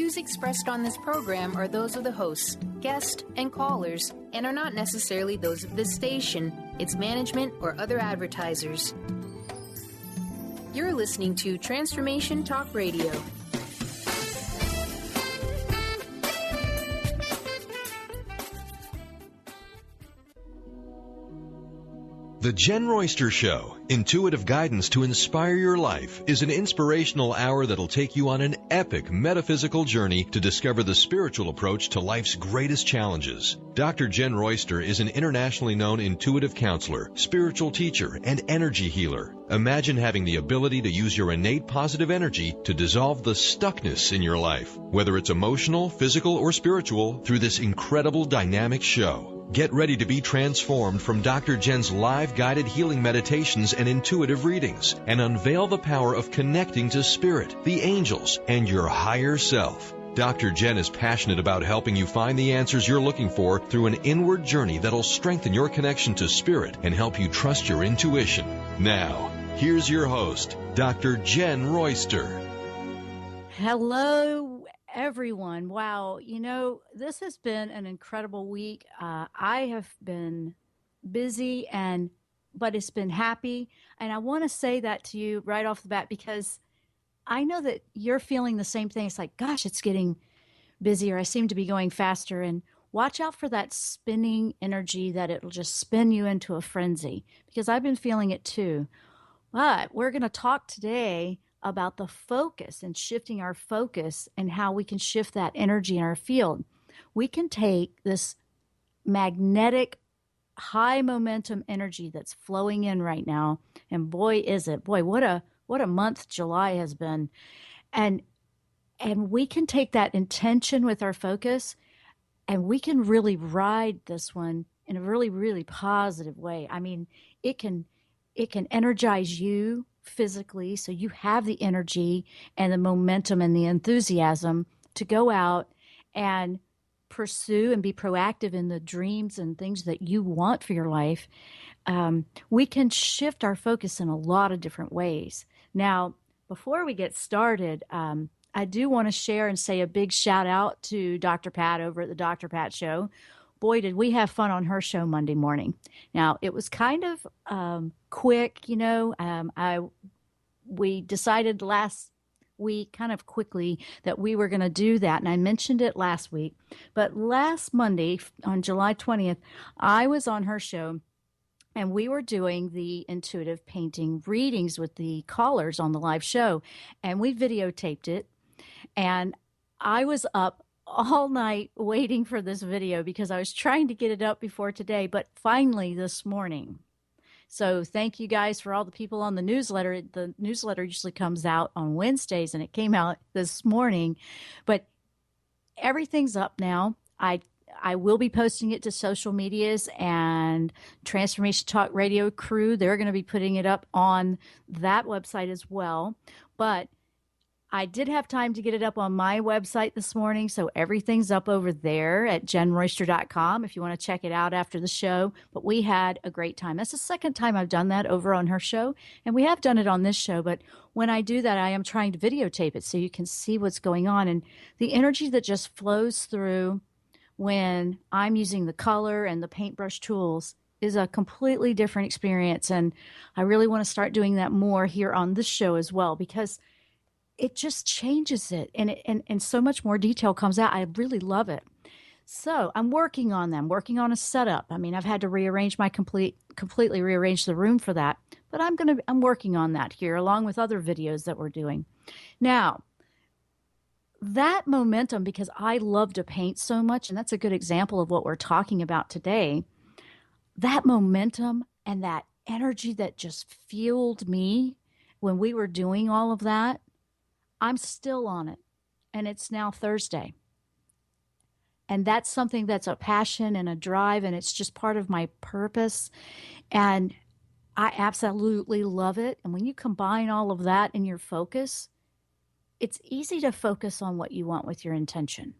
views expressed on this program are those of the hosts, guests, and callers, and are not necessarily those of this station, its management, or other advertisers. You're listening to Transformation Talk Radio. The Jenn Royster Show, intuitive guidance to inspire your life, is an inspirational hour that'll take you on an epic metaphysical journey to discover the spiritual approach to life's greatest challenges. Dr. Jenn Royster is an internationally known intuitive counselor, spiritual teacher, and energy healer. Imagine having the ability to use your innate positive energy to dissolve the stuckness in your life, whether it's emotional, physical, or spiritual, through this incredible dynamic show. Get ready to be transformed from Dr. Jenn's live guided healing meditations and intuitive readings, and unveil the power of connecting to spirit, the angels, and your higher self. Dr. Jenn is passionate about helping you find the answers you're looking for through an inward journey that'll strengthen your connection to spirit and help you trust your intuition. Now, here's your host, Dr. Jenn Royster. Hello, everyone. Wow. This has been an incredible week. I have been busy, but it's been happy. And I want to say that to you right off the bat, because I know that you're feeling the same thing. It's like, gosh, it's getting busier. I seem to be going faster. And watch out for that spinning energy, that it'll just spin you into a frenzy, because I've been feeling it too. But we're going to talk today about the focus and shifting our focus and how we can shift that energy in our field. We can take this magnetic, high momentum energy that's flowing in right now, and boy, is it. Boy, what a month July has been. And we can take that intention with our focus, and we can really ride this one in a really, really positive way. I mean, it can energize you physically, so you have the energy and the momentum and the enthusiasm to go out and pursue and be proactive in the dreams and things that you want for your life. We can shift our focus in a lot of different ways. Now, before we get started, I do want to share and say a big shout out to Dr. Pat over at the Dr. Pat Show. Boy, did we have fun on her show Monday morning. Now, it was kind of quick, we decided last week kind of quickly that we were going to do that, and I mentioned it last week. But last Monday, on July 20th, I was on her show, and we were doing the intuitive painting readings with the callers on the live show, and we videotaped it, and I was up all night waiting for this video because I was trying to get it up before today, but finally this morning. So thank you guys for all the people on the newsletter. The newsletter usually comes out on Wednesdays, and it came out this morning, but everything's up now. I will be posting it to social medias, and Transformation Talk Radio crew, they're going to be putting it up on that website as well. But I did have time to get it up on my website this morning, so everything's up over there at JennRoyster.com if you want to check it out after the show. But we had a great time. That's the second time I've done that over on her show, and we have done it on this show. But when I do that, I am trying to videotape it so you can see what's going on. And the energy that just flows through when I'm using the color and the paintbrush tools is a completely different experience. And I really want to start doing that more here on this show as well, because it just changes it, and so much more detail comes out. I really love it. So I'm working on them, working on a setup. I mean, I've had to rearrange my completely rearrange the room for that, but I'm working on that here along with other videos that we're doing. Now, that momentum, because I love to paint so much, and that's a good example of what we're talking about today, that momentum and that energy that just fueled me when we were doing all of that, I'm still on it, and it's now Thursday. And that's something that's a passion and a drive, and it's just part of my purpose, and I absolutely love it. And when you combine all of that in your focus, it's easy to focus on what you want with your intention.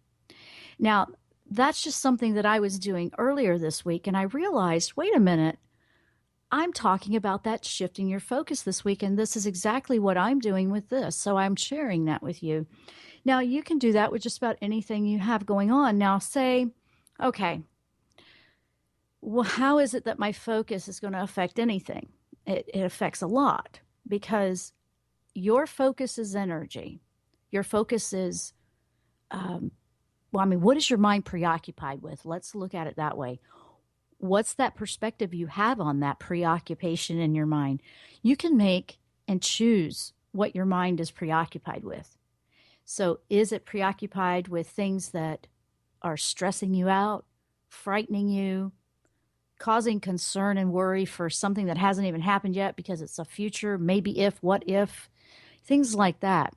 Now, that's just something that I was doing earlier this week, and I realized, wait a minute, I'm talking about that shifting your focus this week, and this is exactly what I'm doing with this. So I'm sharing that with you. Now, you can do that with just about anything you have going on. Now, say, okay, well, how is it that my focus is going to affect anything? It affects a lot because your focus is energy. Your focus is, what is your mind preoccupied with? Let's look at it that way. What's that perspective you have on that preoccupation in your mind? You can make and choose what your mind is preoccupied with. So is it preoccupied with things that are stressing you out, frightening you, causing concern and worry for something that hasn't even happened yet because it's a future, maybe if, what if, things like that?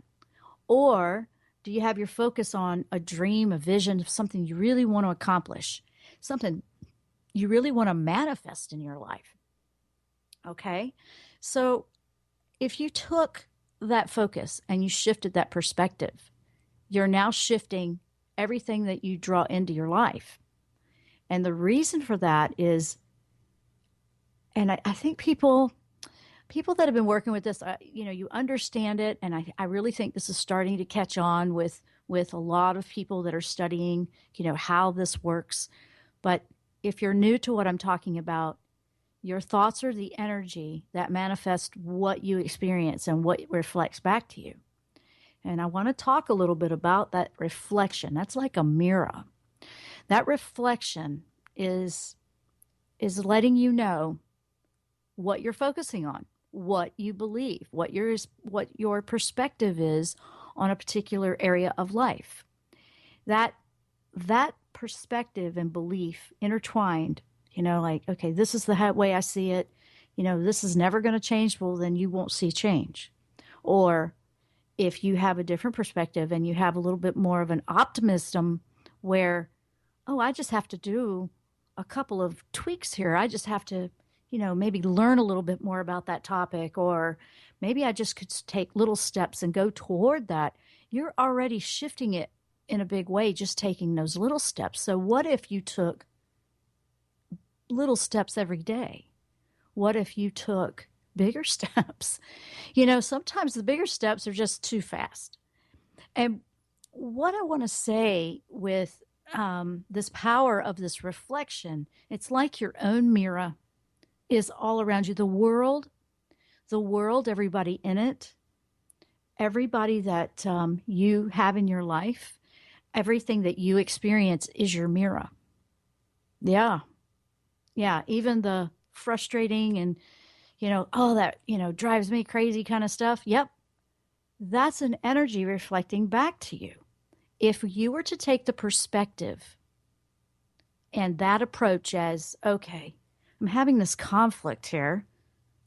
Or do you have your focus on a dream, a vision of something you really want to accomplish, something you really want to manifest in your life? Okay. So if you took that focus and you shifted that perspective, you're now shifting everything that you draw into your life. And the reason for that is, and I think people that have been working with this, you understand it. And I really think this is starting to catch on with a lot of people that are studying, how this works. But if you're new to what I'm talking about, your thoughts are the energy that manifests what you experience and what reflects back to you. And I want to talk a little bit about that reflection. That's like a mirror. That reflection is letting you know what you're focusing on, what you believe, what your perspective is on a particular area of life. That perspective and belief intertwined, like, okay, this is the way I see it. This is never going to change. Well, then you won't see change. Or if you have a different perspective and you have a little bit more of an optimism where, oh, I just have to do a couple of tweaks here. I just have to, maybe learn a little bit more about that topic, or maybe I just could take little steps and go toward that. You're already shifting it in a big way, just taking those little steps. So what if you took little steps every day? What if you took bigger steps? Sometimes the bigger steps are just too fast. And what I want to say with this power of this reflection, it's like your own mirror is all around you. The world, everybody in it, everybody that you have in your life, everything that you experience is your mirror. Yeah. Even the frustrating and, that, drives me crazy kind of stuff. Yep. That's an energy reflecting back to you. If you were to take the perspective and that approach as, okay, I'm having this conflict here,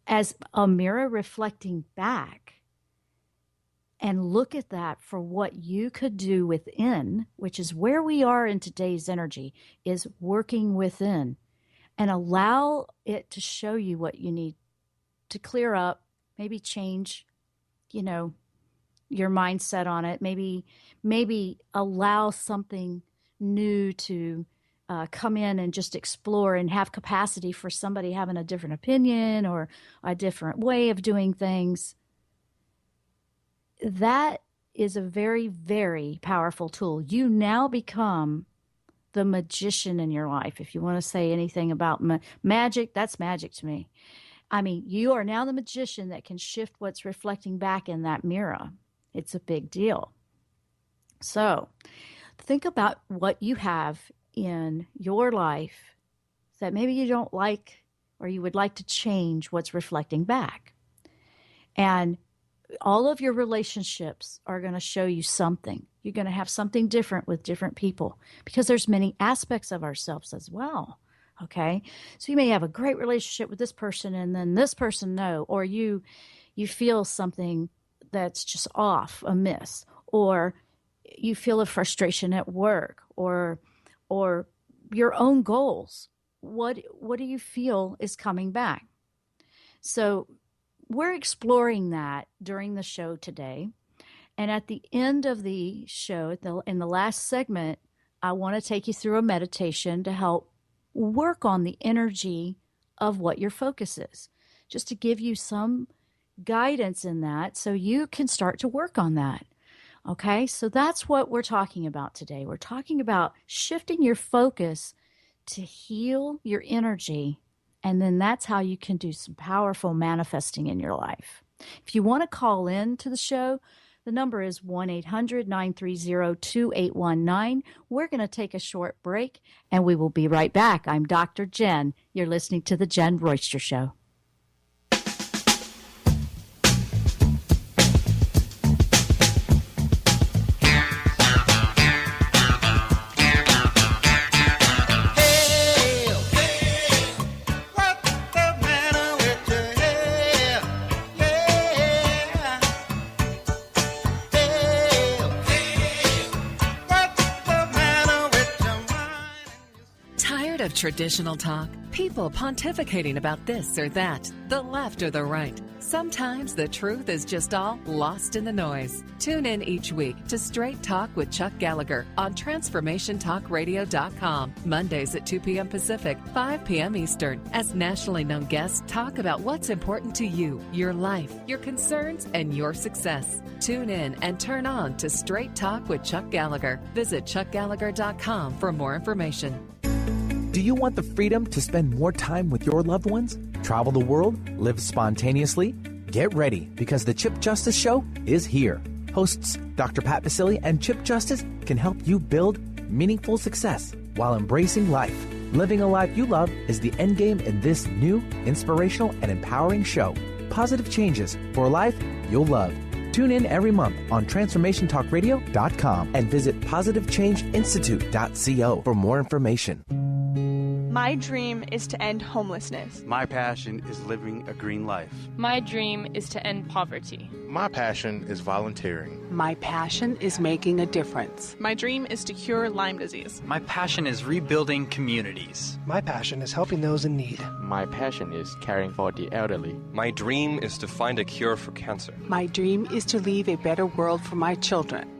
as a mirror reflecting back, and look at that for what you could do within, which is where we are in today's energy, is working within, and allow it to show you what you need to clear up, maybe change, your mindset on it, maybe allow something new to come in and just explore and have capacity for somebody having a different opinion or a different way of doing things. That is a very, very powerful tool. You now become the magician in your life. If you want to say anything about magic, that's magic to me. I mean, you are now the magician that can shift what's reflecting back in that mirror. It's a big deal. So think about what you have in your life that maybe you don't like, or you would like to change what's reflecting back. And all of your relationships are going to show you something. You're going to have something different with different people because there's many aspects of ourselves as well. Okay. So you may have a great relationship with this person and then this person, no, or you feel something that's just off, amiss, or you feel a frustration at work or your own goals. What do you feel is coming back? So we're exploring that during the show today. And at the end of the show, in the last segment, I want to take you through a meditation to help work on the energy of what your focus is, just to give you some guidance in that so you can start to work on that. Okay, so that's what we're talking about today. We're talking about shifting your focus to heal your energy, and then that's how you can do some powerful manifesting in your life. If you want to call in to the show, the number is 1-800-930-2819. We're going to take a short break, and we will be right back. I'm Dr. Jenn. You're listening to The Jenn Royster Show. Of traditional talk, people pontificating about this or that, the left or the right. Sometimes the truth is just all lost in the noise. Tune in each week to Straight Talk with Chuck Gallagher on TransformationTalkRadio.com, Mondays at 2 p.m. Pacific, 5 p.m. Eastern, as nationally known guests talk about what's important to you, your life, your concerns, and your success. Tune in and turn on to Straight Talk with Chuck Gallagher. Visit ChuckGallagher.com for more information. Do you want the freedom to spend more time with your loved ones? Travel the world? Live spontaneously? Get ready, because the Chip Justice Show is here. Hosts Dr. Pat Basile and Chip Justice can help you build meaningful success while embracing life. Living a life you love is the end game in this new, inspirational, and empowering show. Positive changes for a life you'll love. Tune in every month on TransformationTalkRadio.com and visit PositiveChangeInstitute.co for more information. My dream is to end homelessness. My passion is living a green life. My dream is to end poverty. My passion is volunteering. My passion is making a difference. My dream is to cure Lyme disease. My passion is rebuilding communities. My passion is helping those in need. My passion is caring for the elderly. My dream is to find a cure for cancer. My dream is to leave a better world for my children.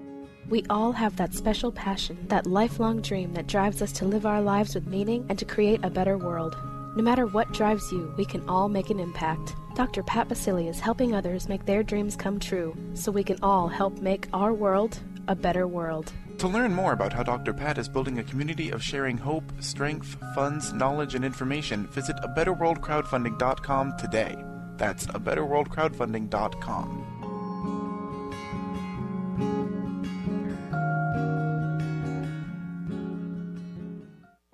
We all have that special passion, that lifelong dream that drives us to live our lives with meaning and to create a better world. No matter what drives you, we can all make an impact. Dr. Pat Basile is helping others make their dreams come true, so we can all help make our world a better world. To learn more about how Dr. Pat is building a community of sharing hope, strength, funds, knowledge, and information, visit abetterworldcrowdfunding.com today. That's abetterworldcrowdfunding.com.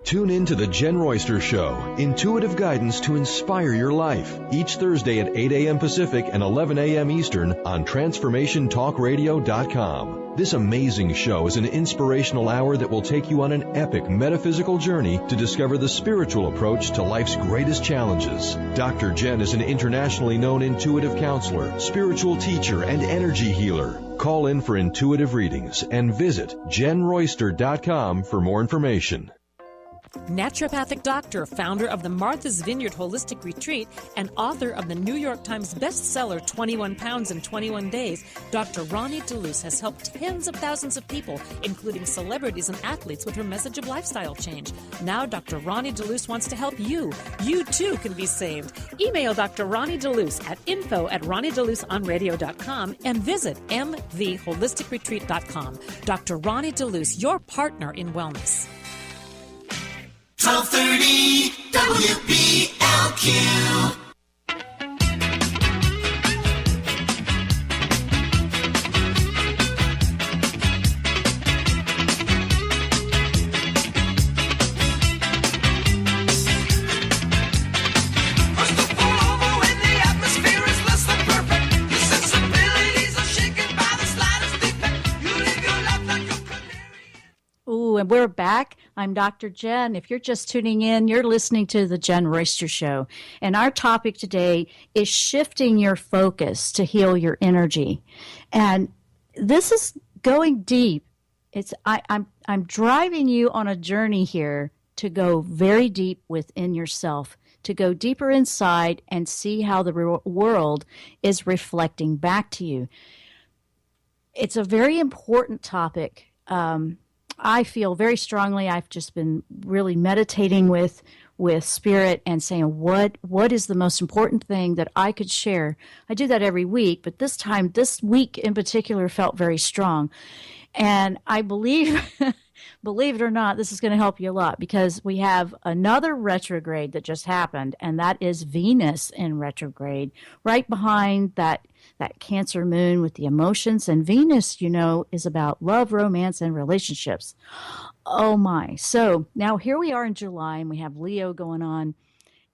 Tune in to The Jenn Royster Show, intuitive guidance to inspire your life, each Thursday at 8 a.m. Pacific and 11 a.m. Eastern on TransformationTalkRadio.com. This amazing show is an inspirational hour that will take you on an epic metaphysical journey to discover the spiritual approach to life's greatest challenges. Dr. Jenn is an internationally known intuitive counselor, spiritual teacher, and energy healer. Call in for intuitive readings and visit JennRoyster.com for more information. Naturopathic doctor, founder of the Martha's Vineyard Holistic Retreat, and author of the New York Times bestseller 21 Pounds in 21 Days, Dr. Ronnie DeLuce has helped tens of thousands of people, including celebrities and athletes, with her message of lifestyle change. Now Dr. Ronnie DeLuce wants to help you. You too can be saved. Email Dr. Ronnie DeLuce at info@ronniedeluceonradio.com and visit mtheholisticretreat.com. Dr. Ronnie DeLuce, your partner in wellness. 1230 WBLQ. And we're back. I'm Dr. Jenn. If you're just tuning in, you're listening to the Jenn Royster Show. And our topic today is shifting your focus to heal your energy. And this is going deep. I'm driving you on a journey here to go very deep within yourself, to go deeper inside and see how the world is reflecting back to you. It's a very important topic. I feel very strongly. I've just been really meditating with spirit and saying what is the most important thing that I could share. I do that every week, but this week in particular felt very strong. And I believe believe it or not, this is going to help you a lot because we have another retrograde that just happened, and that is Venus in retrograde, right behind that Cancer moon with the emotions. And Venus, is about love, romance, and relationships. Oh my. So now here we are in July, and we have Leo going on,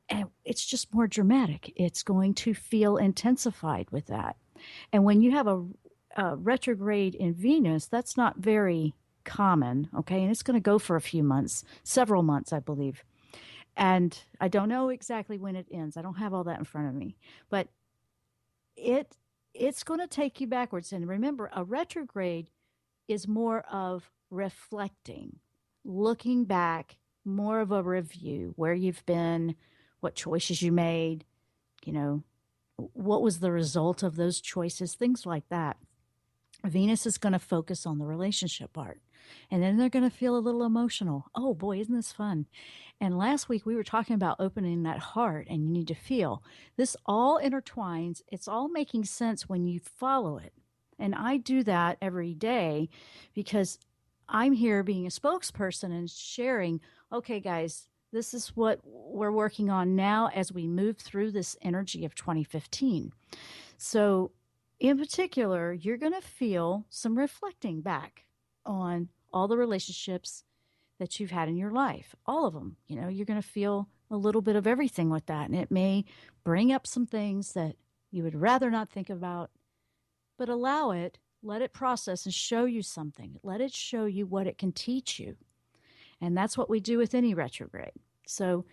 and it's just more dramatic. It's going to feel intensified with that. And when you have a retrograde in Venus, that's not very common, okay? And it's going to go for a few months, several months, I believe. And I don't know exactly when it ends. I don't have all that in front of me. But it's going to take you backwards. And remember, a retrograde is more of reflecting, looking back, more of a review, where you've been, what choices you made, what was the result of those choices, things like that. Venus is going to focus on the relationship part. And then they're going to feel a little emotional. Oh boy, isn't this fun? And last week we were talking about opening that heart, and you need to feel. This all intertwines. It's all making sense when you follow it. And I do that every day because I'm here being a spokesperson and sharing, okay, guys, this is what we're working on now as we move through this energy of 2015. So in particular, you're going to feel some reflecting back on all the relationships that you've had in your life, all of them. You're going to feel a little bit of everything with that. And it may bring up some things that you would rather not think about, but allow it, let it process and show you something. Let it show you what it can teach you. And that's what we do with any retrograde. So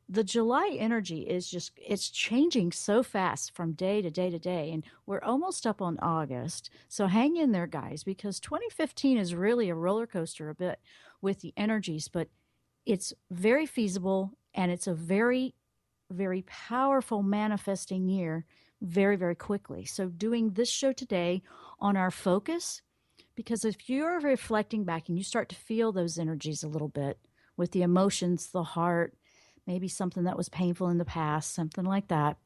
the July energy is it's changing so fast from day to day to day. And we're almost up on August. So hang in there, guys, because 2015 is really a roller coaster a bit with the energies, but it's very feasible, and it's a very, very powerful manifesting year very, very quickly. So doing this show today on our focus, because if you're reflecting back and you start to feel those energies a little bit with the emotions, the heart, maybe something that was painful in the past, something like that,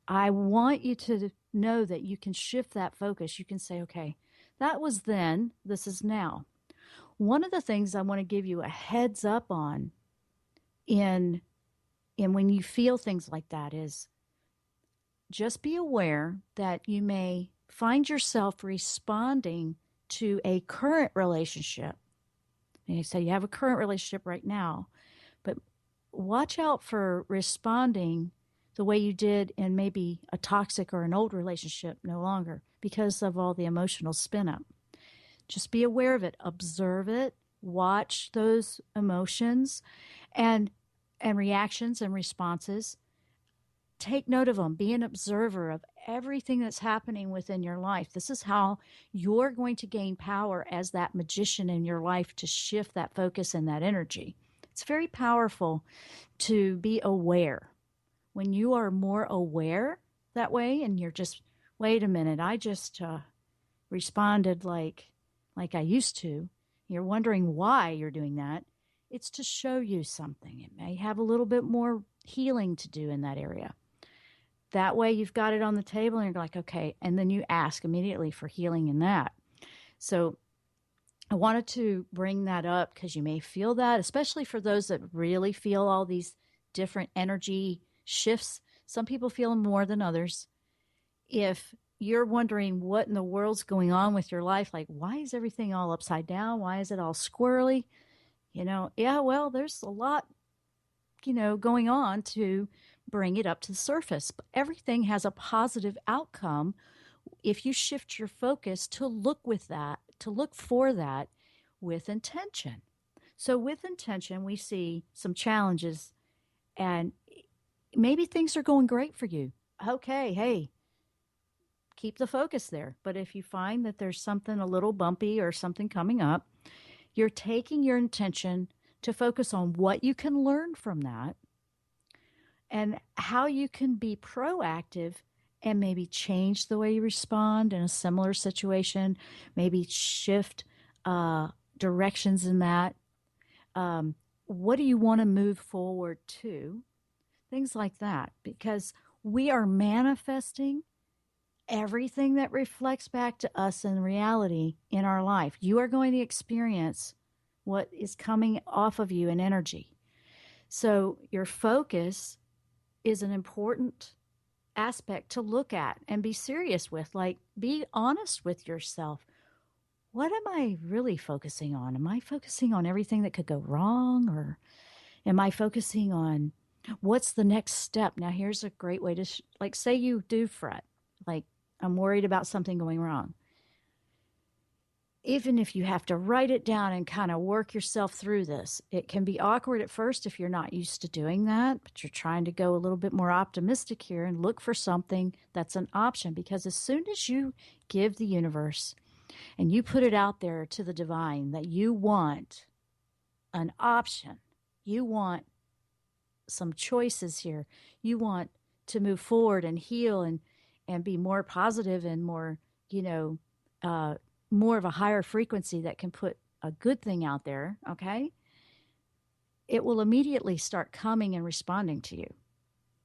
I want you to know that you can shift that focus. You can say, okay, that was then, this is now. One of the things I want to give you a heads up on in when you feel things like that is just be aware that you may find yourself responding to a current relationship. And you say you have a current relationship right now, but watch out for responding the way you did in maybe a toxic or an old relationship no longer because of all the emotional spin up. Just be aware of it, observe it, watch those emotions and reactions and responses. Take note of them. Be an observer of everything that's happening within your life. This is how you're going to gain power as that magician in your life to shift that focus and that energy. It's very powerful to be aware. When you are more aware that way and you're just, wait a minute, I just responded like I used to. You're wondering why you're doing that. It's to show you something. It may have a little bit more healing to do in that area. That way you've got it on the table and you're like, okay, and then you ask immediately for healing in that. So I wanted to bring that up because you may feel that, especially for those that really feel all these different energy shifts. Some people feel them more than others. If you're wondering what in the world's going on with your life, like why is everything all upside down? Why is it all squirrely? Yeah, well, there's a lot, going on to bring it up to the surface. But everything has a positive outcome if you shift your focus to look for that with intention. So with intention, we see some challenges and maybe things are going great for you. Okay, hey, keep the focus there. But if you find that there's something a little bumpy or something coming up, you're taking your intention to focus on what you can learn from that and how you can be proactive and maybe change the way you respond in a similar situation, maybe shift directions in that. What do you want to move forward to? Things like that, because we are manifesting everything that reflects back to us in reality in our life. You are going to experience what is coming off of you in energy. So your focus is an important aspect to look at and be serious with. Like, be honest with yourself. What am I really focusing on? Am I focusing on everything that could go wrong, or am I focusing on what's the next step? Now, here's a great way to, like, say you do fret, like, I'm worried about something going wrong. Even if you have to write it down and kind of work yourself through this, it can be awkward at first if you're not used to doing that, but you're trying to go a little bit more optimistic here and look for something that's an option. Because as soon as you give the universe and you put it out there to the divine that you want an option, you want some choices here, you want to move forward and heal and be more positive and more, more of a higher frequency that can put a good thing out there, okay? It will immediately start coming and responding to you.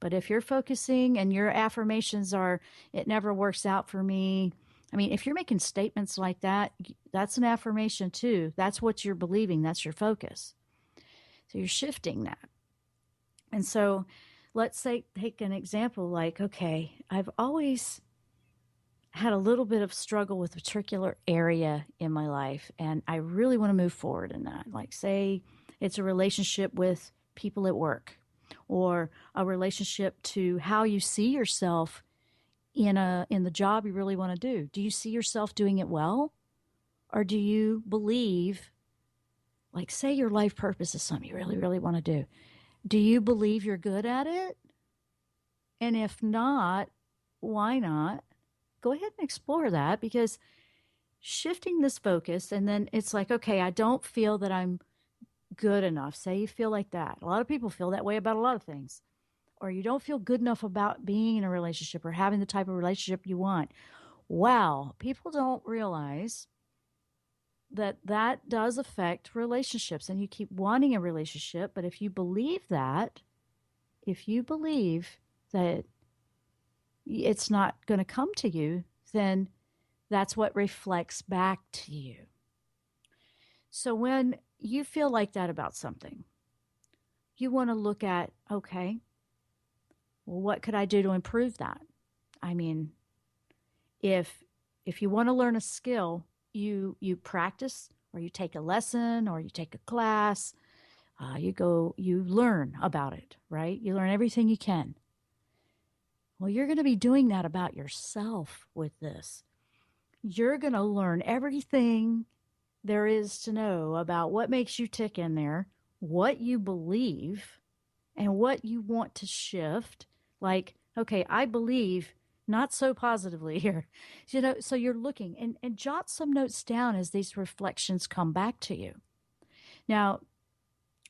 But if you're focusing and your affirmations are, it never works out for me. I mean, if you're making statements like that, that's an affirmation too. That's what you're believing. That's your focus. So you're shifting that. And so let's say, take an example like, okay, I've always had a little bit of struggle with a particular area in my life, and I really want to move forward in that. Like, say it's a relationship with people at work, or a relationship to how you see yourself in the job you really want to do. Do you see yourself doing it well? Or do you believe, like, say your life purpose is something you really, really want to do. Do you believe you're good at it? And if not, why not? Go ahead and explore that, because shifting this focus, and then it's like, okay, I don't feel that I'm good enough. Say you feel like that. A lot of people feel that way about a lot of things. Or you don't feel good enough about being in a relationship or having the type of relationship you want. Wow, people don't realize that that does affect relationships, and you keep wanting a relationship. But if you believe that it's not going to come to you, then that's what reflects back to you. So when you feel like that about something, you want to look at, okay, well, what could I do to improve that? I mean, if you want to learn a skill, you practice, or you take a lesson, or you take a class, you learn about it, right? You learn everything you can. Well, you're going to be doing that about yourself with this. You're going to learn everything there is to know about what makes you tick in there, what you believe, and what you want to shift. Like, okay, I believe not so positively here. So you're looking and jot some notes down as these reflections come back to you. Now,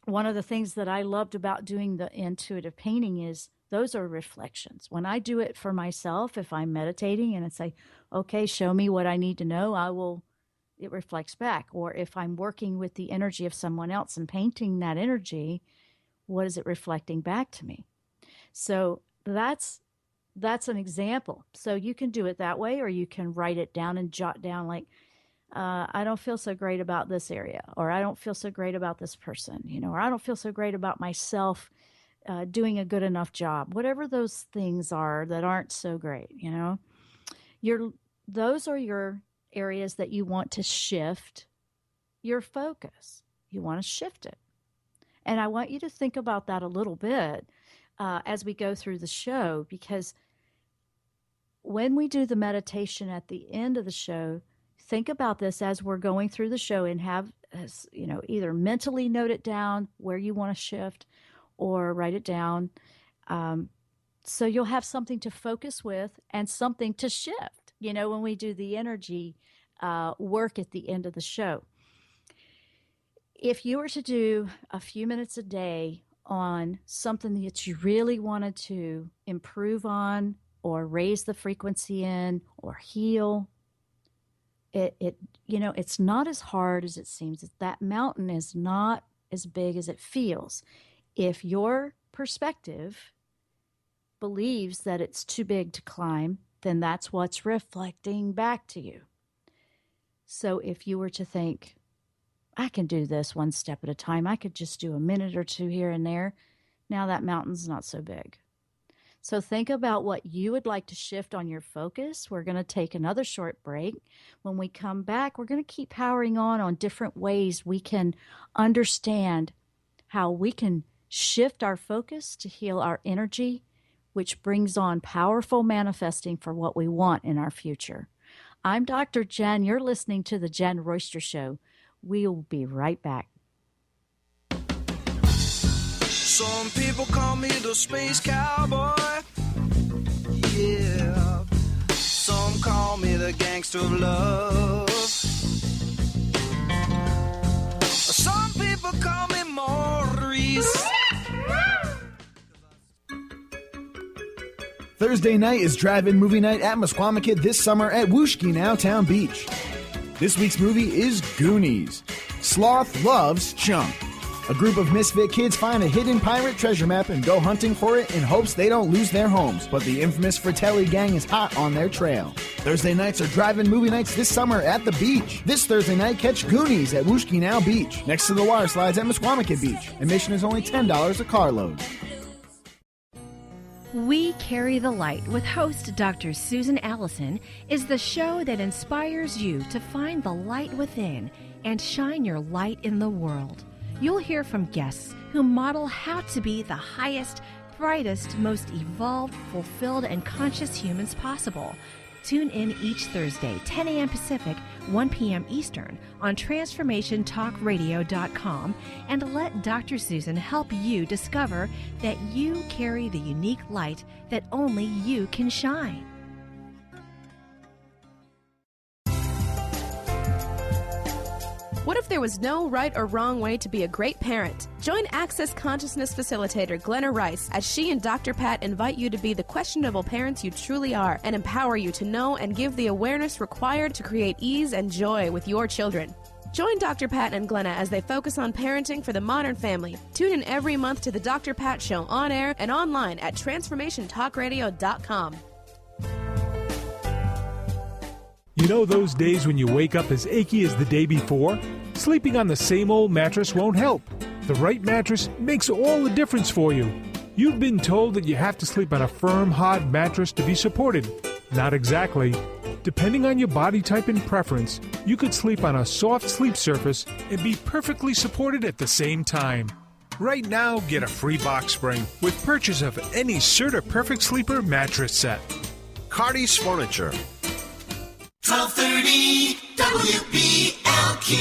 one of the things that I loved about doing the intuitive painting is those are reflections. When I do it for myself, if I'm meditating and I say, okay, show me what I need to know, it reflects back. Or if I'm working with the energy of someone else and painting that energy, what is it reflecting back to me? So that's an example. So you can do it that way, or you can write it down and jot down, like, I don't feel so great about this area, or I don't feel so great about this person, or I don't feel so great about myself doing a good enough job. Whatever those things are that aren't so great, those are your areas that you want to shift your focus. You want to shift it. And I want you to think about that a little bit as we go through the show, because when we do the meditation at the end of the show, think about this as we're going through the show, and have, either mentally note it down where you want to shift, or write it down. So you'll have something to focus with and something to shift, when we do the energy work at the end of the show. If you were to do a few minutes a day on something that you really wanted to improve on, or raise the frequency in, or heal, it's not as hard as it seems. That mountain is not as big as it feels. If your perspective believes that it's too big to climb, then that's what's reflecting back to you. So if you were to think, I can do this one step at a time, I could just do a minute or two here and there, now that mountain's not so big. So think about what you would like to shift on your focus. We're going to take another short break. When we come back, we're going to keep powering on different ways we can understand how we can shift our focus to heal our energy, which brings on powerful manifesting for what we want in our future. I'm Dr. Jenn. You're listening to The Jenn Royster Show. We'll be right back. Some people call me the space cowboy. Yeah. Some call me the gangster of love. Some people call me Maurice. Thursday night is drive-in movie night at Musquamaket this summer at Wooshkinow Town Beach. This week's movie is Goonies. Sloth loves Chunk. A group of misfit kids find a hidden pirate treasure map and go hunting for it in hopes they don't lose their homes, but the infamous Fratelli gang is hot on their trail. Thursday nights are drive-in movie nights this summer at the beach. This Thursday night, catch Goonies at Wooshkinow Beach, next to the water slides at Musquamaket Beach. Admission is only $10 a carload. We Carry the Light with host Dr. Susan Allison is the show that inspires you to find the light within and shine your light in the world. You'll hear from guests who model how to be the highest, brightest, most evolved, fulfilled, and conscious humans possible. Tune in each Thursday, 10 a.m. Pacific, 1 p.m. Eastern, on TransformationTalkRadio.com, and let Dr. Susan help you discover that you carry the unique light that only you can shine. What if there was no right or wrong way to be a great parent? Join Access Consciousness Facilitator Glenna Rice as she and Dr. Pat invite you to be the questionable parents you truly are and empower you to know and give the awareness required to create ease and joy with your children. Join Dr. Pat and Glenna as they focus on parenting for the modern family. Tune in every month to the Dr. Pat Show on air and online at TransformationTalkRadio.com. You know those days when you wake up as achy as the day before? Sleeping on the same old mattress won't help. The right mattress makes all the difference for you. You've been told that you have to sleep on a firm, hard mattress to be supported. Not exactly. Depending on your body type and preference, you could sleep on a soft sleep surface and be perfectly supported at the same time. Right now, get a free box spring with purchase of any Serta Perfect Sleeper mattress set. Cardi's Furniture. 1230 WBLQ.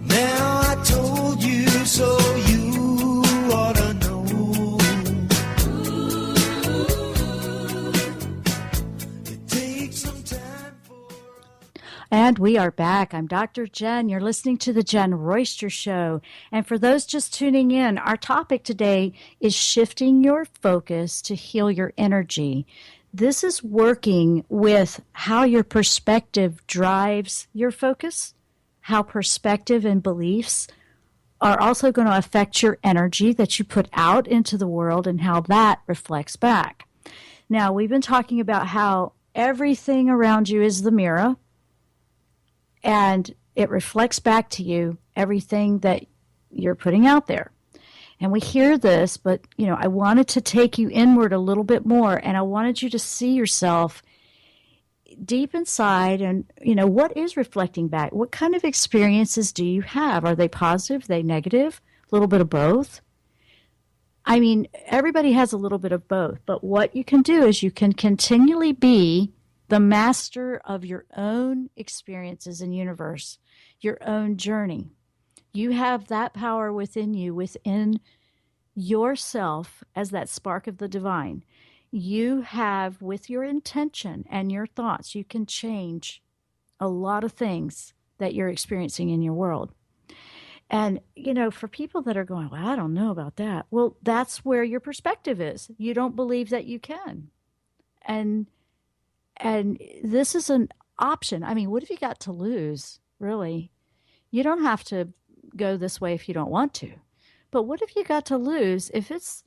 Now I told you so, you ought to know. It takes some time for. And we are back. I'm Dr. Jenn. You're listening to The Jenn Royster Show. And for those just tuning in, our topic today is shifting your focus to heal your energy. This is working with how your perspective drives your focus, how perspective and beliefs are also going to affect your energy that you put out into the world and how that reflects back. Now, we've been talking about how everything around you is the mirror, and it reflects back to you everything that you're putting out there. And we hear this, but, I wanted to take you inward a little bit more, and I wanted you to see yourself deep inside and, what is reflecting back? What kind of experiences do you have? Are they positive? Are they negative? A little bit of both? I mean, everybody has a little bit of both, but what you can do is you can continually be the master of your own experiences in universe, your own journey. You have that power within you, within yourself as that spark of the divine. You have, with your intention and your thoughts, you can change a lot of things that you're experiencing in your world. And, for people that are going, well, I don't know about that. Well, that's where your perspective is. You don't believe that you can. And this is an option. I mean, what have you got to lose, really? You don't have to go this way if you don't want to. But what have you got to lose if it's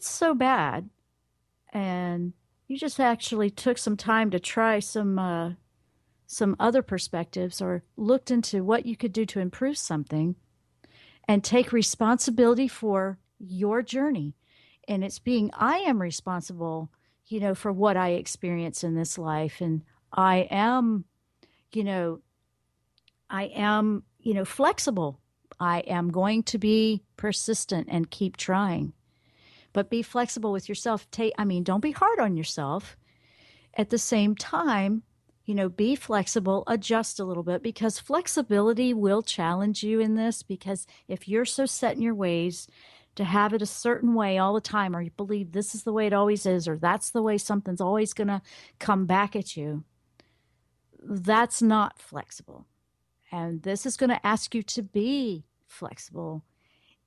so bad and you just actually took some time to try some other perspectives or looked into what you could do to improve something and take responsibility for your journey. And it's I am responsible, for what I experience in this life. And I am flexible. I am going to be persistent and keep trying. But be flexible with yourself. Don't be hard on yourself. At the same time, be flexible, adjust a little bit, because flexibility will challenge you in this. Because if you're so set in your ways to have it a certain way all the time, or you believe this is the way it always is, or that's the way something's always going to come back at you, that's not flexible. And this is going to ask you to be flexible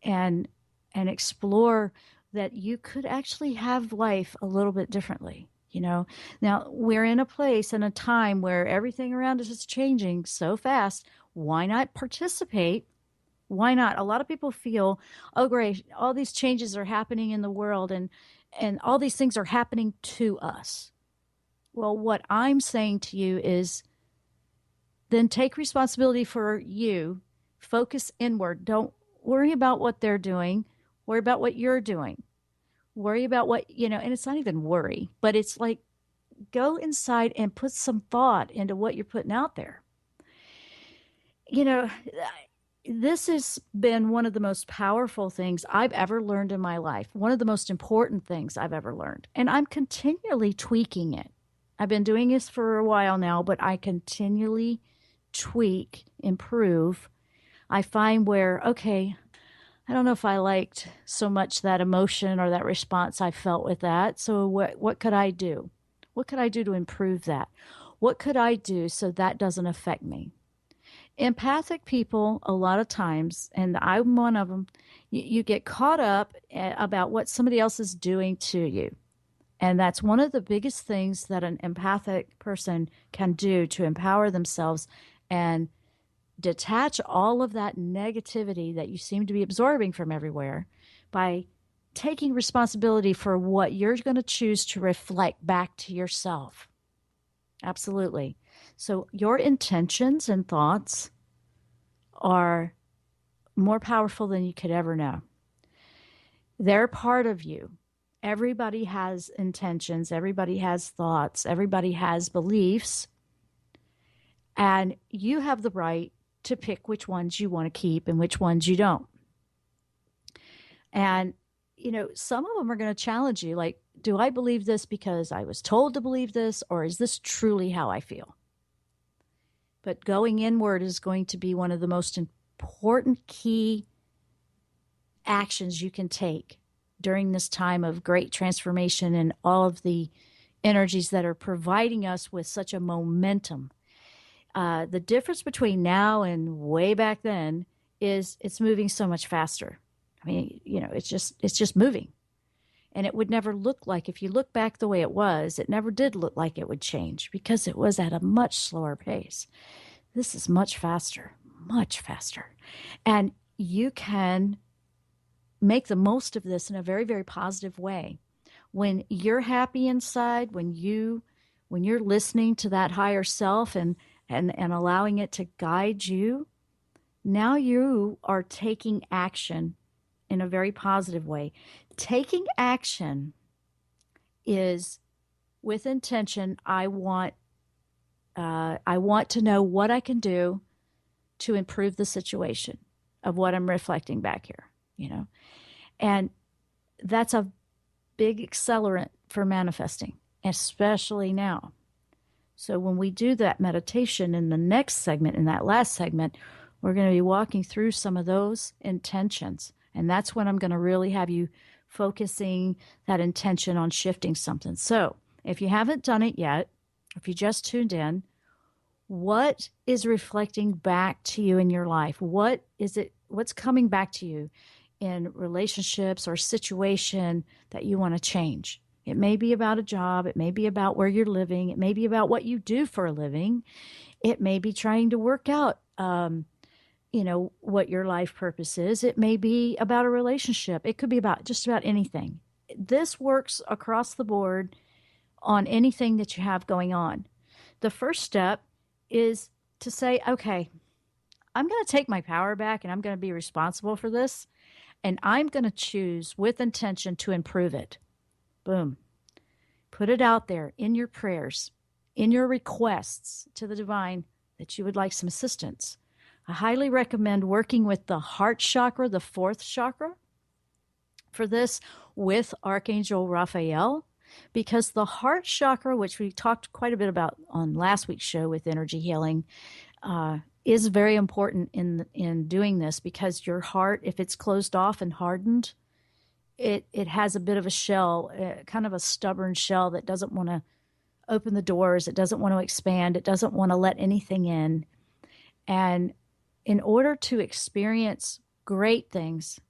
and explore that you could actually have life a little bit differently. Now we're in a place and a time where everything around us is changing so fast. Why not participate? Why not? A lot of people feel, oh, great, all these changes are happening in the world and all these things are happening to us. Well, what I'm saying to you is then take responsibility for you. Focus inward. Don't worry about what they're doing. Worry about what you're doing. Worry about what, and it's not even worry, but it's like go inside and put some thought into what you're putting out there. This has been one of the most powerful things I've ever learned in my life, one of the most important things I've ever learned. And I'm continually tweaking it. I've been doing this for a while now, but I continually tweak, improve. I find where, okay, I don't know if I liked so much that emotion or that response I felt with that. So what could I do? What could I do to improve that? What could I do so that doesn't affect me? Empathic people, a lot of times, and I'm one of them, you get caught up about what somebody else is doing to you. And that's one of the biggest things that an empathic person can do to empower themselves and detach all of that negativity that you seem to be absorbing from everywhere by taking responsibility for what you're going to choose to reflect back to yourself. Absolutely. So your intentions and thoughts are more powerful than you could ever know. They're part of you. Everybody has intentions. Everybody has thoughts. Everybody has beliefs. And you have the right to pick which ones you want to keep and which ones you don't. And, some of them are going to challenge you. Like, do I believe this because I was told to believe this, or is this truly how I feel? But going inward is going to be one of the most important key actions you can take during this time of great transformation and all of the energies that are providing us with such a momentum. The difference between now and way back then is it's moving so much faster. I mean, it's just moving. And it would never look like, if you look back the way it was, it never did look like it would change because it was at a much slower pace. This is much faster, much faster. And you can make the most of this in a very, very positive way. When you're happy inside, when you're listening to that higher self and allowing it to guide you, now you are taking action in a very positive way. Taking action is with intention. I want to know what I can do to improve the situation of what I'm reflecting back here, and that's a big accelerant for manifesting, especially now. So when we do that meditation in the next segment, in that last segment, we're going to be walking through some of those intentions. And that's when I'm going to really have you focusing that intention on shifting something. So if you haven't done it yet, if you just tuned in, What is reflecting back to you in your life? What is it? What's coming back to you in relationships or situation that you want to change? It may be about a job. It may be about where you're living. It may be about what you do for a living. It may be trying to work out, what your life purpose is. It may be about a relationship. It could be about just about anything. This works across the board on anything that you have going on. The first step is to say, okay, I'm going to take my power back and I'm going to be responsible for this. And I'm going to choose with intention to improve it. Boom. Put it out there in your prayers, in your requests to the divine that you would like some assistance. I highly recommend working with the heart chakra, the fourth chakra, for this with Archangel Raphael, because the heart chakra, which we talked quite a bit about on last week's show with energy healing, is very important in doing this, because your heart, if it's closed off and hardened, it has a bit of a shell, kind of a stubborn shell that doesn't want to open the doors. It doesn't want to expand. It doesn't want to let anything in. And in order to experience great things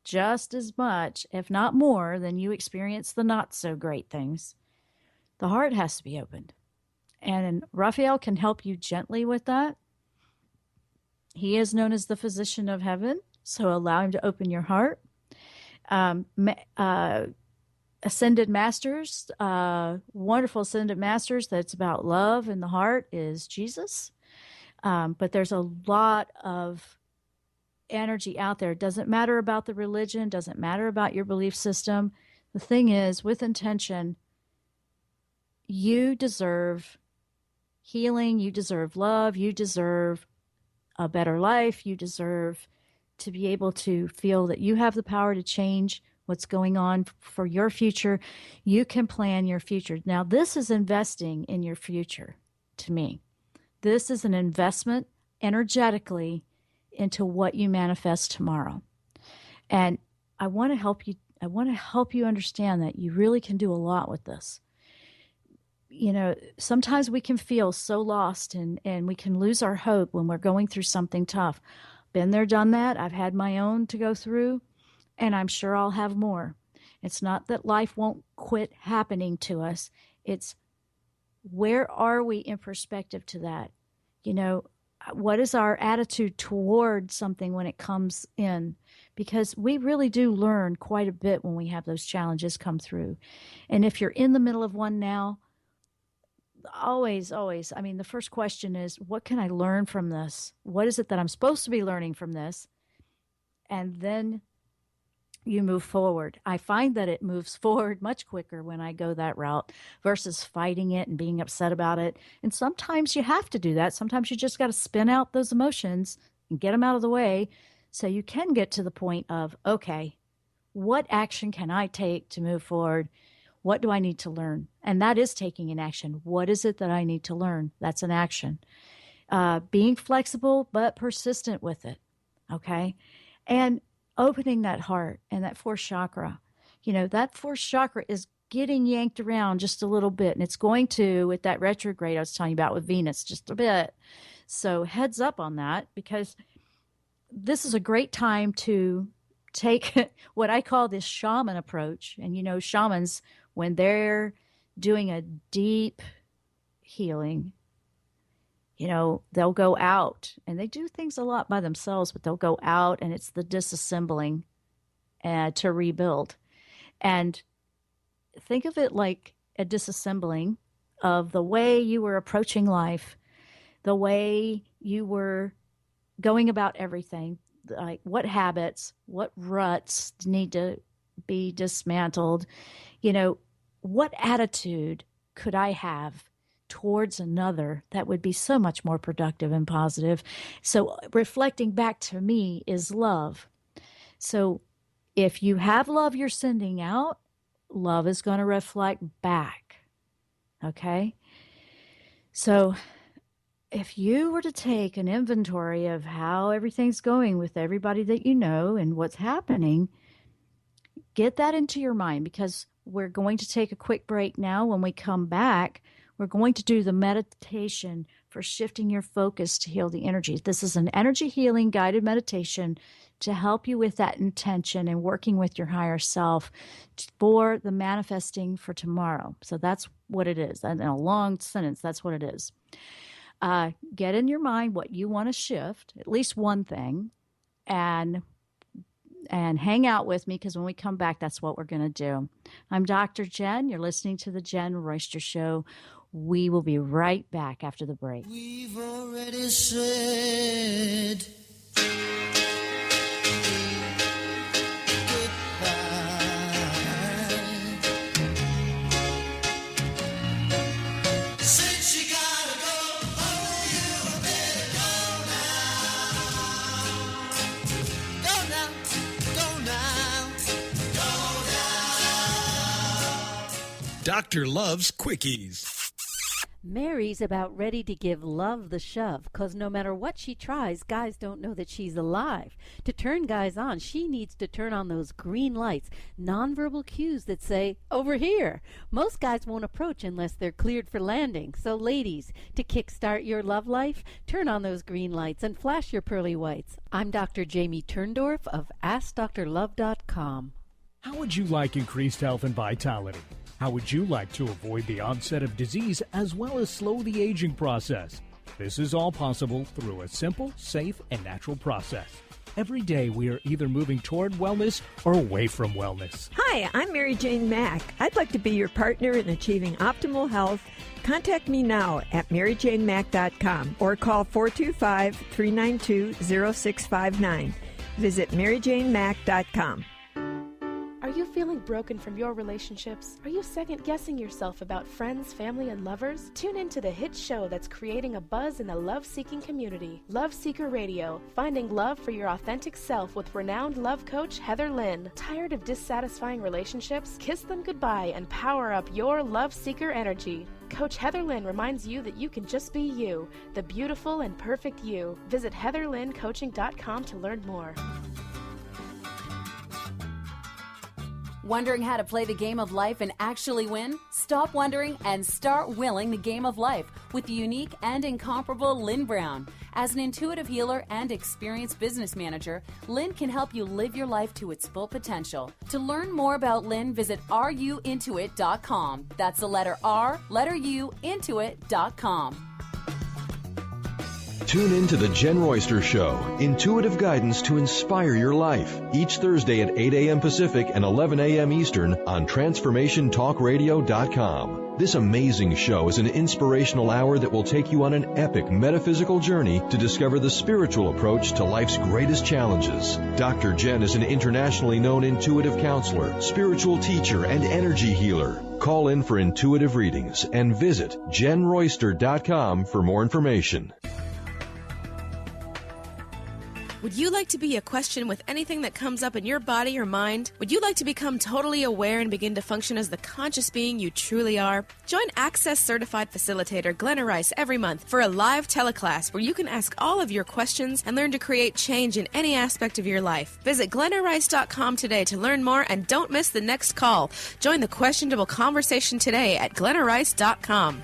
just as much, if not more, than you experience the not so great things, the heart has to be opened. And Raphael can help you gently with that. He is known as the physician of heaven, so allow him to open your heart. Ascended masters, wonderful ascended masters that's about love in the heart is Jesus. But there's a lot of energy out there. It doesn't matter about the religion, doesn't matter about your belief system. The thing is, with intention, you deserve healing, you deserve love, you deserve a better life, you deserve to be able to feel that you have the power to change what's going on for your future. You can plan your future. Now, this is investing in your future to me. This is an investment energetically into what you manifest tomorrow. And I want to help you. I want to help you understand that you really can do a lot with this. You know, sometimes we can feel so lost and we can lose our hope when we're going through something tough. Been there, done that. I've had my own to go through, and I'm sure I'll have more. It's not that life won't quit happening to us. It's where are we in perspective to that? You know, what is our attitude toward something when it comes in? Because we really do learn quite a bit when we have those challenges come through. And if you're in the middle of one now, always, I mean, the first question is, what can I learn from this? What is it that I'm supposed to be learning from this? And then you move forward. I find that it moves forward much quicker when I go that route versus fighting it and being upset about it. And sometimes you have to do that. Sometimes you just got to spin out those emotions and get them out of the way so you can get to the point of, okay, what action can I take to move forward? What do I need to learn? And that is taking an action. What is it that I need to learn? That's an action. Being flexible but persistent with it, okay? And opening that heart and that fourth chakra. You know, that fourth chakra is getting yanked around just a little bit, and it's going to, with that retrograde I was telling you about with Venus, just a bit. So heads up on that, because this is a great time to take what I call this shaman approach. And, you know, shamans, when they're doing a deep healing, you know, they'll go out and they do things a lot by themselves, but they'll go out and it's the disassembling to rebuild. And think of it like a disassembling of the way you were approaching life, the way you were going about everything, like what habits, what ruts need to be dismantled, you know, what attitude could I have towards another that would be so much more productive and positive. So reflecting back to me is love. So if you have love you're sending out, love is going to reflect back. Okay? So if you were to take an inventory of how everything's going with everybody that you know and what's happening, get that into your mind, because we're going to take a quick break now. When we come back, we're going to do the meditation for shifting your focus to heal the energy. This is an energy healing guided meditation to help you with that intention and working with your higher self for the manifesting for tomorrow. So that's what it is. And in a long sentence, that's what it is. Get in your mind what you want to shift, at least one thing, and hang out with me, because when we come back, that's what we're going to do. I'm Dr. Jenn. You're listening to the Jenn Royster Show. We will be right back after the break. We've already said Doctor loves quickies. Mary's about ready to give love the shove, 'cause no matter what she tries, guys don't know that she's alive. To turn guys on, she needs to turn on those green lights, nonverbal cues that say, over here. Most guys won't approach unless they're cleared for landing. So ladies, to kickstart your love life, turn on those green lights and flash your pearly whites. I'm Dr. Jamie Turndorf of AskDrLove.com. How would you like increased health and vitality? How would you like to avoid the onset of disease as well as slow the aging process? This is all possible through a simple, safe, and natural process. Every day we are either moving toward wellness or away from wellness. Hi, I'm Mary Jane Mack. I'd like to be your partner in achieving optimal health. Contact me now at maryjanemack.com or call 425-392-0659. Visit maryjanemack.com. Are you feeling broken from your relationships? Are you second-guessing yourself about friends, family, and lovers? Tune in to the hit show that's creating a buzz in the love-seeking community. Love Seeker Radio, finding love for your authentic self with renowned love coach Heather Lynn. Tired of dissatisfying relationships? Kiss them goodbye and power up your love seeker energy. Coach Heather Lynn reminds you that you can just be you, the beautiful and perfect you. Visit heatherlynncoaching.com to learn more. Wondering how to play the game of life and actually win? Stop wondering and start willing the game of life with the unique and incomparable Lynn Brown. As an intuitive healer and experienced business manager, Lynn can help you live your life to its full potential. To learn more about Lynn, visit ruintuit.com. That's the letter R, letter U, intuit.com. Tune in to the Jenn Royster Show, intuitive guidance to inspire your life, each Thursday at 8 a.m. Pacific and 11 a.m. Eastern on TransformationTalkRadio.com. This amazing show is an inspirational hour that will take you on an epic metaphysical journey to discover the spiritual approach to life's greatest challenges. Dr. Jenn is an internationally known intuitive counselor, spiritual teacher, and energy healer. Call in for intuitive readings and visit JennRoyster.com for more information. Would you like to be a question with anything that comes up in your body or mind? Would you like to become totally aware and begin to function as the conscious being you truly are? Join Access Certified Facilitator Glenna Rice every month for a live teleclass where you can ask all of your questions and learn to create change in any aspect of your life. Visit GlennaRice.com today to learn more and don't miss the next call. Join the questionable conversation today at GlennaRice.com.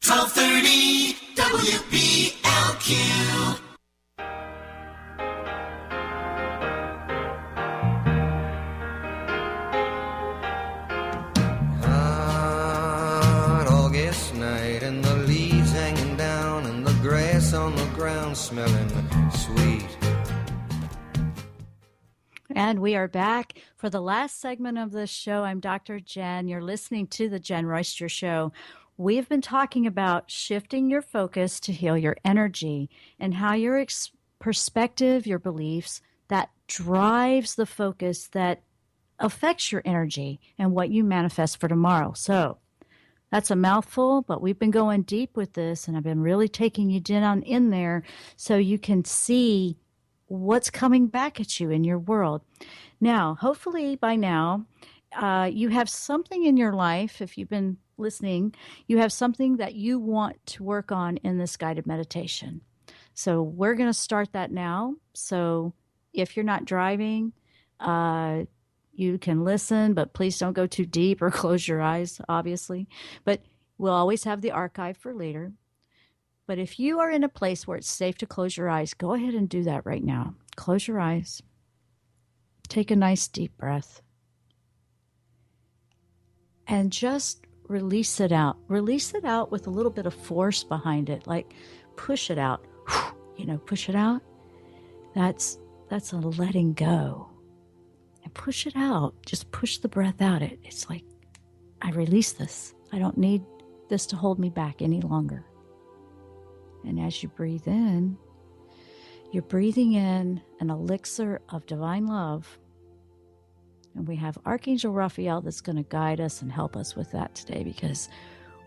1230 WBLQ. Hot August night and the leaves hanging down and the grass on the ground smelling sweet. And we are back for the last segment of this show. I'm Dr. Jenn. You're listening to the Jenn Royster Show. We've been talking about shifting your focus to heal your energy and how your perspective, your beliefs, that drives the focus that affects your energy and what you manifest for tomorrow. So that's a mouthful, but we've been going deep with this, and I've been really taking you down in there so you can see what's coming back at you in your world. Now, hopefully by now, you have something in your life, if you've been listening, you have something that you want to work on in this guided meditation. So we're going to start that now. So if you're not driving, you can listen, but please don't go too deep or close your eyes, obviously. But We'll always have the archive for later. But if you are in a place where it's safe to close your eyes, go ahead and do that right now. Close your eyes. Take a nice deep breath. And just release it out. Release it out with a little bit of force behind it, like push it out. Push it out. That's a letting go. And push it out. Just push the breath out. It's like, I release this. I don't need this to hold me back any longer. And as you breathe in, you're breathing in an elixir of divine love. And we have Archangel Raphael that's going to guide us and help us with that today, because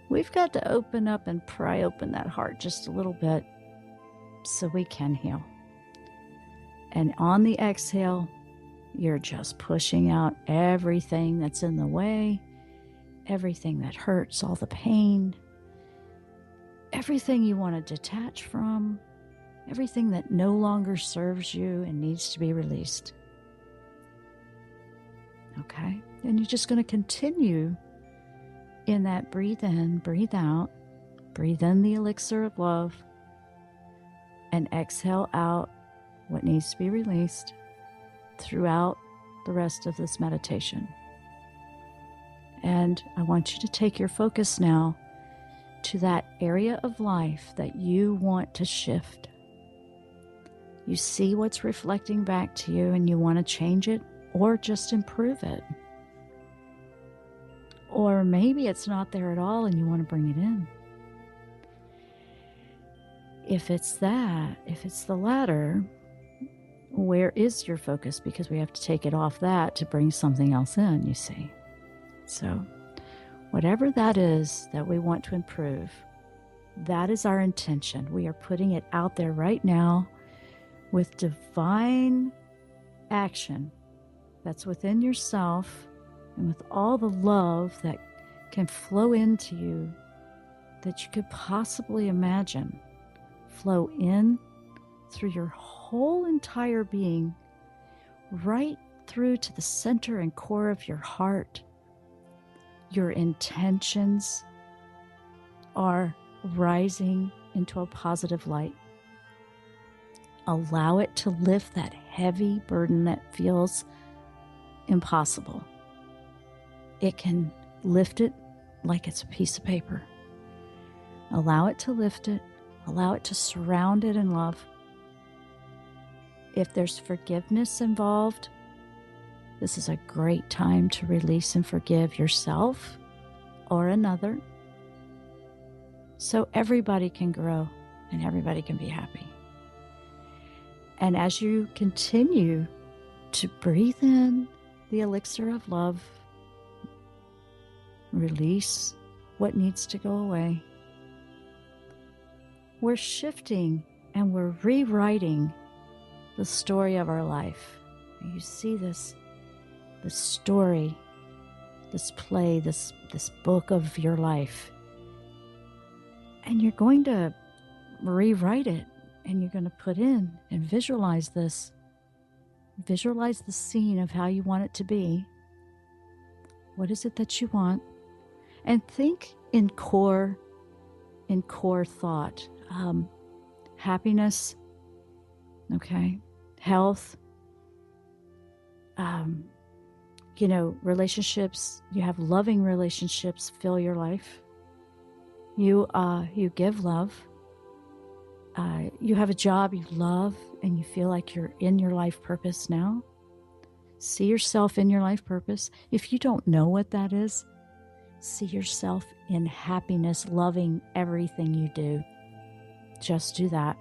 we've got to open up and pry open that heart just a little bit so we can heal. And on the exhale, you're just pushing out everything that's in the way, everything that hurts, all the pain, everything you want to detach from, everything that no longer serves you and needs to be released. Okay? And you're just going to continue in that breathe in, breathe out, breathe in the elixir of love, and exhale out what needs to be released throughout the rest of this meditation. And I want you to take your focus now to that area of life that you want to shift. You see what's reflecting back to you and you want to change it or just improve it. Or maybe it's not there at all and you want to bring it in. If it's the latter, where is your focus? Because we have to take it off that to bring something else in, you see. So whatever that is that we want to improve, that is our intention. We are putting it out there right now with divine action that's within yourself and with all the love that can flow into you that you could possibly imagine flow in through your whole entire being, right through to the center and core of your heart. Your intentions are rising into a positive light. Allow it to lift that heavy burden that feels impossible. It can lift it like it's a piece of paper. Allow it to lift it. Allow it to surround it in love. If there's forgiveness involved, this is a great time to release and forgive yourself or another, so everybody can grow and everybody can be happy. And as you continue to breathe in the elixir of love, release what needs to go away, we're shifting and we're rewriting the story of our life. You see this story, this play, this book of your life. And you're going to rewrite it, and you're going to put in and visualize this. Visualize the scene of how you want it to be. What is it that you want? And think in core thought. Happiness, okay, health, relationships. You have loving relationships fill your life. You give love. You have a job you love and you feel like you're in your life purpose now. See yourself in your life purpose. If you don't know what that is, see yourself in happiness, loving everything you do. Just do that.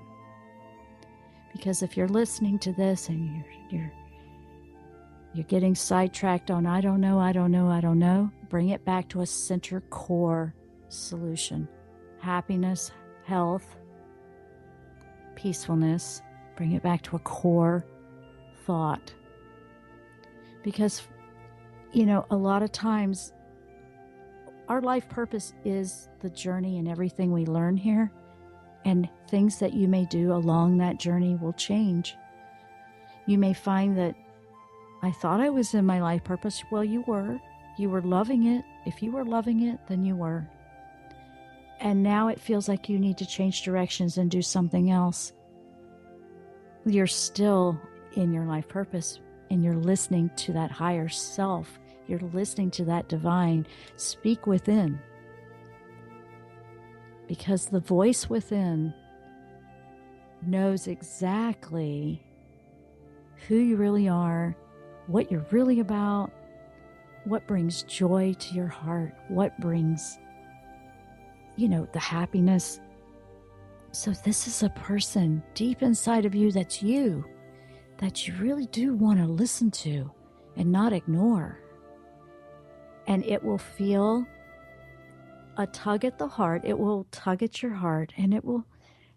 Because if you're listening to this and you're getting sidetracked on I don't know, bring it back to a center core solution. Happiness, health, peacefulness. Bring it back to a core thought. Because, a lot of times our life purpose is the journey and everything we learn here. And things that you may do along that journey will change. You may find that I thought I was in my life purpose. Well, you were. You were loving it. If you were loving it, then you were. and now it feels like you need to change directions and do something else. You're still in your life purpose, and you're listening to that higher self. You're listening to that divine speak within. Because the voice within knows exactly who you really are, what you're really about, what brings joy to your heart, what brings, the happiness. So this is a person deep inside of you that's you, that you really do want to listen to and not ignore. And it will feel a tug at the heart. It will tug at your heart, and it will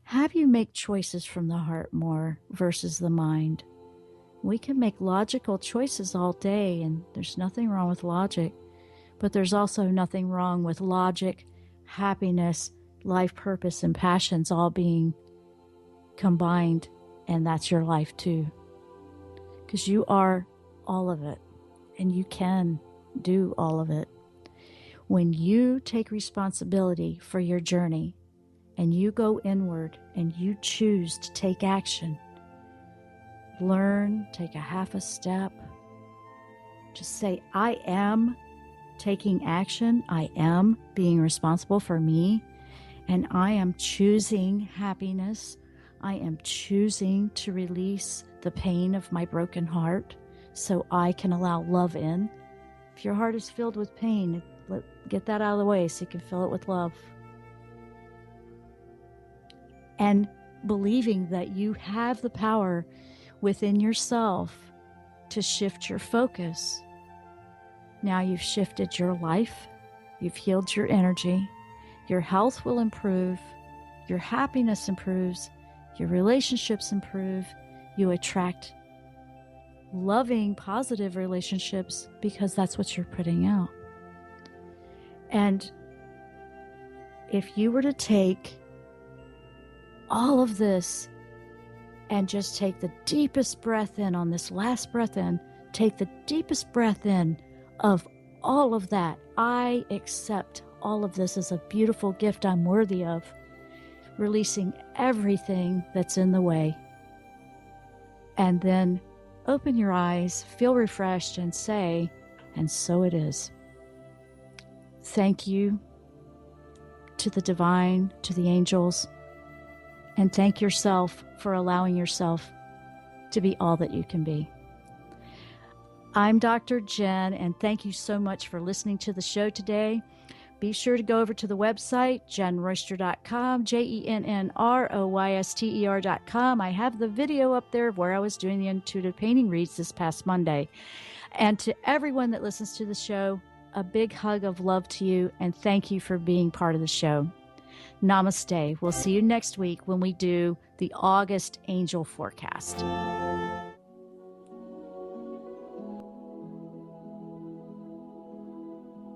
have you make choices from the heart more versus the mind. We can make logical choices all day, and there's nothing wrong with logic, but there's also nothing wrong with logic, happiness, life purpose, and passions all being combined, and that's your life too. Because you are all of it, and you can do all of it. When you take responsibility for your journey, and you go inward, and you choose to take action, learn, take a half a step, just say, I am taking action, I am being responsible for me, and I am choosing happiness. I am choosing to release the pain of my broken heart so I can allow love in. If your heart is filled with pain, get that out of the way so you can fill it with love. And believing that you have the power within yourself to shift your focus. Now you've shifted your life, you've healed your energy, your health will improve, your happiness improves, your relationships improve, you attract loving, positive relationships because that's what you're putting out. And if you were to take all of this and just take the deepest breath in on this last breath in, take the deepest breath in of all of that. I accept all of this as a beautiful gift I'm worthy of, releasing everything that's in the way. And then open your eyes, feel refreshed, and say, and so it is. Thank you to the divine, to the angels, and thank yourself for allowing yourself to be all that you can be. I'm Dr. Jenn, and thank you so much for listening to the show today. Be sure to go over to the website, JennRoyster.com, JennRoyster.com. I have the video up there of where I was doing the intuitive painting reads this past Monday. And to everyone that listens to the show, a big hug of love to you, and thank you for being part of the show. Namaste. We'll see you next week when we do the August Angel Forecast.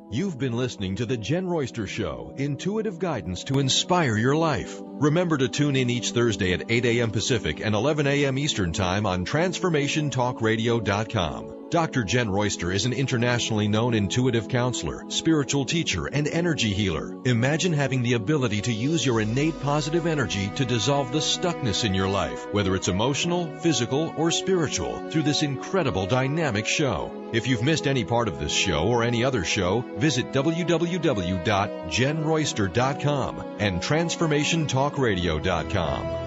You've been listening to The Jenn Royster Show, intuitive guidance to inspire your life. Remember to tune in each Thursday at 8 a.m. Pacific and 11 a.m. Eastern Time on TransformationTalkRadio.com. Dr. Jenn Royster is an internationally known intuitive counselor, spiritual teacher, and energy healer. Imagine having the ability to use your innate positive energy to dissolve the stuckness in your life, whether it's emotional, physical, or spiritual, through this incredible dynamic show. If you've missed any part of this show or any other show, visit www.JennRoyster.com and TransformationTalkRadio.com.